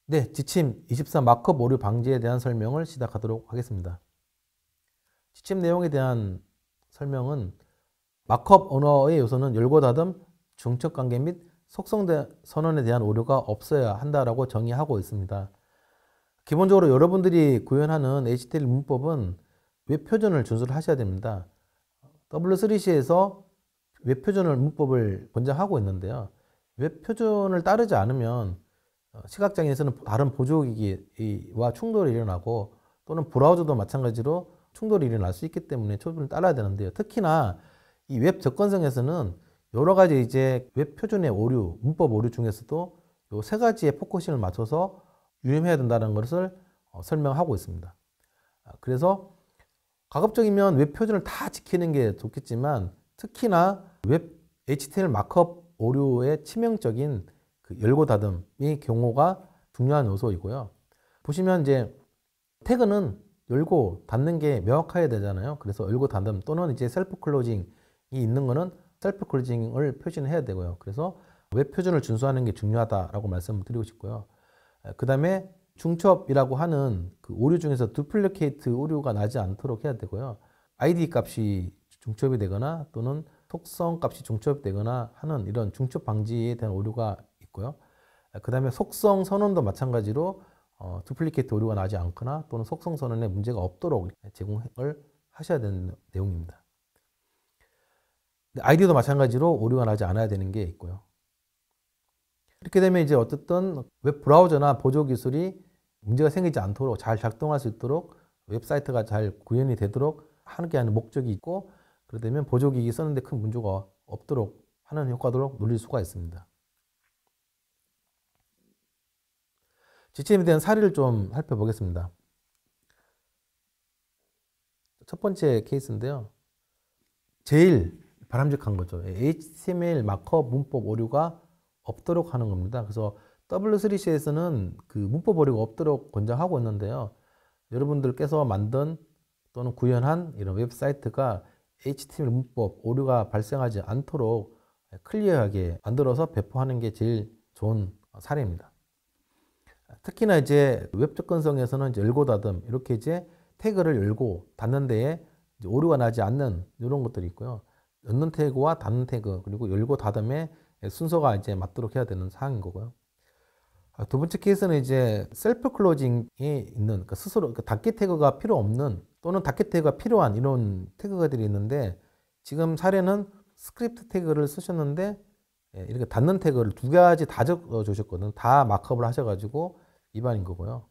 네, 지침 24 마크업 오류 방지에 대한 설명을 시작하도록 하겠습니다. 지침 내용에 대한 설명은 마크업 언어의 요소는 열고 닫음, 중첩 관계 및 속성 선언에 대한 오류가 없어야 한다라고 정의하고 있습니다. 기본적으로 여러분들이 구현하는 HTML 문법은 웹 표준을 준수를 하셔야 됩니다. W3C에서 웹 표준을 문법을 권장하고 있는데요. 웹 표준을 따르지 않으면 시각장애에서는 다른 보조기기와 충돌이 일어나고 또는 브라우저도 마찬가지로 충돌이 일어날 수 있기 때문에 표준을 따라야 되는데요. 특히나 이 웹 접근성에서는 여러 가지 이제 웹 표준의 오류, 문법 오류 중에서도 이 세 가지의 포커싱을 맞춰서 유념해야 된다는 것을 설명하고 있습니다. 그래서 가급적이면 웹 표준을 다 지키는 게 좋겠지만 특히나 웹 HTML 마크업 오류의 치명적인 그 열고 닫음의 경우가 중요한 요소이고요. 보시면 이제 태그는 열고 닫는 게 명확해야 되잖아요. 그래서 열고 닫음 또는 이제 셀프 클로징이 있는 거는 셀프 클로징을 표시해야 되고요. 그래서 웹 표준을 준수하는 게 중요하다라고 말씀을 드리고 싶고요. 그 다음에 중첩이라고 하는 그 오류 중에서 두플리케이트 오류가 나지 않도록 해야 되고요. ID 값이 중첩이 되거나 또는 속성 값이 중첩이 되거나 하는 이런 중첩 방지에 대한 오류가 있고요. 그 다음에 속성 선언도 마찬가지로 두플리케이트 오류가 나지 않거나 또는 속성 선언에 문제가 없도록 제공을 하셔야 되는 내용입니다. 아이디도 마찬가지로 오류가 나지 않아야 되는 게 있고요. 이렇게 되면 이제 어쨌든 웹 브라우저나 보조 기술이 문제가 생기지 않도록 잘 작동할 수 있도록 웹사이트가 잘 구현이 되도록 하는 게 아니라 목적이 있고 그러다 보면 보조기기 쓰는데 큰 문제가 없도록 하는 효과도 누릴 수가 있습니다. 지침에 대한 사례를 좀 살펴보겠습니다. 첫 번째 케이스인데요. 제일 바람직한 거죠. HTML 마크업 문법 오류가 없도록 하는 겁니다. 그래서 W3C에서는 그 문법 오류가 없도록 권장하고 있는데요. 여러분들께서 만든 또는 구현한 이런 웹사이트가 HTML 문법 오류가 발생하지 않도록 클리어하게 만들어서 배포하는 게 제일 좋은 사례입니다. 특히나 이제 웹 접근성에서는 이제 열고 닫음 이렇게 이제 태그를 열고 닫는 데에 이제 오류가 나지 않는 이런 것들이 있고요. 열는 태그와 닫는 태그 그리고 열고 닫음의 순서가 이제 맞도록 해야 되는 사항인 거고요. 두 번째 케이스는 이제 셀프 클로징이 있는 그러니까 스스로 닫기 태그가 필요 없는 또는 닫기 태그가 필요한 이런 태그들이 있는데 지금 사례는 스크립트 태그를 쓰셨는데 이렇게 닫는 태그를 두 가지 다 적어 주셨거든요. 다 마크업을 하셔가지고 위반인 거고요.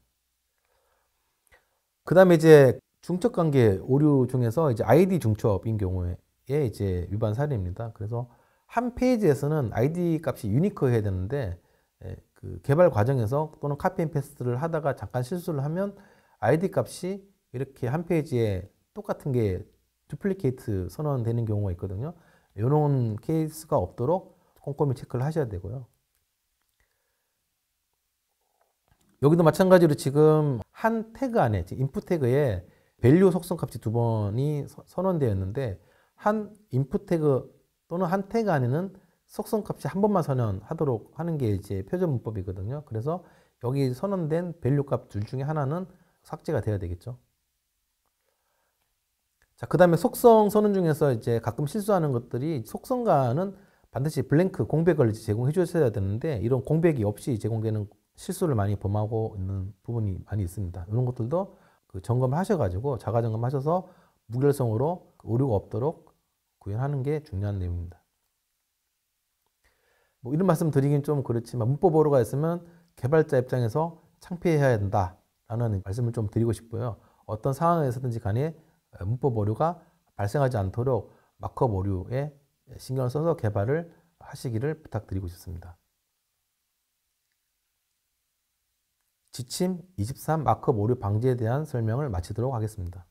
그 다음에 이제 중첩 관계 오류 중에서 이제 ID 중첩인 경우에 이제 위반 사례입니다. 그래서 한 페이지에서는 ID 값이 유니크해야 되는데 그 개발 과정에서 또는 카피 앤 페스트를 하다가 잠깐 실수를 하면 ID 값이 이렇게 한 페이지에 똑같은 게 두플리케이트 선언되는 경우가 있거든요. 이런 케이스가 없도록 꼼꼼히 체크를 하셔야 되고요. 여기도 마찬가지로 지금 한 태그 안에 인풋 태그에 밸류 속성 값이 두 번이 선언되어 있는데 한 인풋 태그 또는 한 태그 안에는 속성 값이 한 번만 선언하도록 하는 게 이제 표준 문법이거든요. 그래서 여기 선언된 밸류 값 둘 중에 하나는 삭제가 되어야 되겠죠. 자, 그 다음에 속성 선언 중에서 이제 가끔 실수하는 것들이 속성과는 반드시 블랭크 공백을 제공해 주셔야 되는데 이런 공백이 없이 제공되는 실수를 많이 범하고 있는 부분이 많이 있습니다. 이런 것들도 그 점검하셔가지고 자가 점검하셔서 무결성으로 오류가 없도록 구현하는 게 중요한 내용입니다. 뭐 이런 말씀 드리긴 좀 그렇지만 문법 오류가 있으면 개발자 입장에서 창피해야 된다라는 말씀을 좀 드리고 싶고요. 어떤 상황에서든지 간에 문법 오류가 발생하지 않도록 마크업 오류에 신경을 써서 개발을 하시기를 부탁드리고 싶습니다. 지침 23 마크업 오류 방지에 대한 설명을 마치도록 하겠습니다.